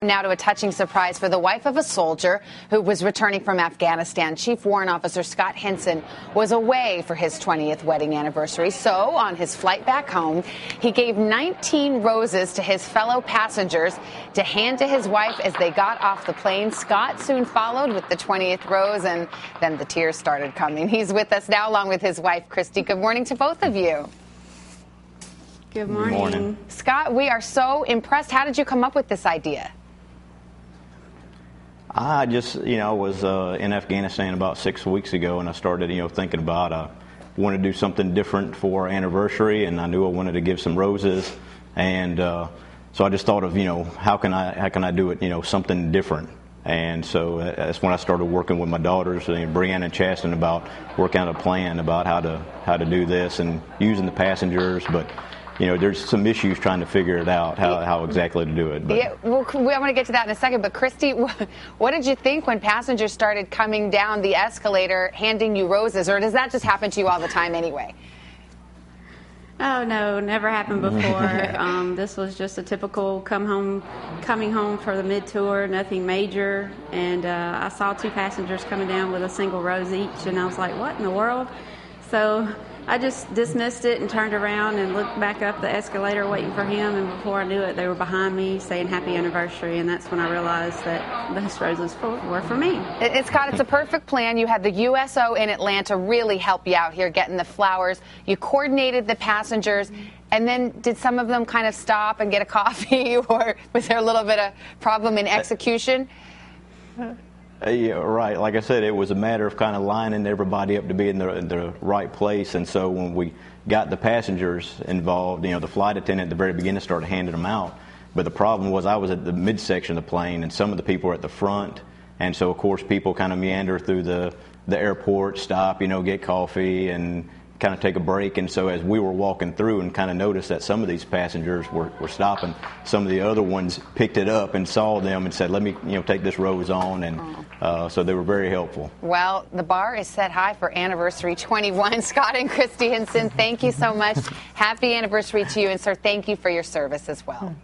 Now to a touching surprise for the wife of a soldier who was returning from Afghanistan. Chief Warrant Officer Scott Hinson was away for his 20th wedding anniversary. So on his flight back home, he gave 19 roses to his fellow passengers to hand to his wife as they got off the plane. Scott soon followed with the 20th rose, and then the tears started coming. He's with us now along with his wife, Kristi. Good morning to both of you. Good morning. Good morning. Scott, we are so impressed. How did you come up with this idea? I just, was in Afghanistan about 6 weeks ago, and I started, thinking about I wanted to do something different for our anniversary, and I knew I wanted to give some roses, and so I just thought of, how can I do it, something different, and so that's when I started working with my daughters, Brianna and Chasten, about working out a plan about how to do this and using the passengers, but. There's some issues trying to figure it out, how exactly to do it. But. Yeah, well, I want to get to that in a second. But, Kristi, what did you think when passengers started coming down the escalator handing you roses? Or does that just happen to you all the time anyway? Oh, no, never happened before. This was just a typical coming home for the mid-tour, nothing major. And I saw two passengers coming down with a single rose each, and I was like, what in the world? So I just dismissed it and turned around and looked back up the escalator waiting for him, and before I knew it, they were behind me saying happy anniversary, and that's when I realized that those roses were for me. Scott, it's a perfect plan. You had the USO in Atlanta really help you out here getting the flowers. You coordinated the passengers, and then did some of them kind of stop and get a coffee, or was there a little bit of problem in execution? Yeah, right. Like I said, it was a matter of kind of lining everybody up to be in the right place. And so when we got the passengers involved, the flight attendant at the very beginning started handing them out. But the problem was I was at the midsection of the plane, and some of the people were at the front. And so, of course, people kind of meander through the airport, stop, get coffee, and kind of take a break. And so as we were walking through and kind of noticed that some of these passengers were stopping, some of the other ones picked it up and saw them and said, let me take this rose on, and so they were very helpful. Well, the bar is set high for anniversary 21. Scott and Kristi Hinson, thank you so much. Happy anniversary to you, and sir, thank you for your service as well.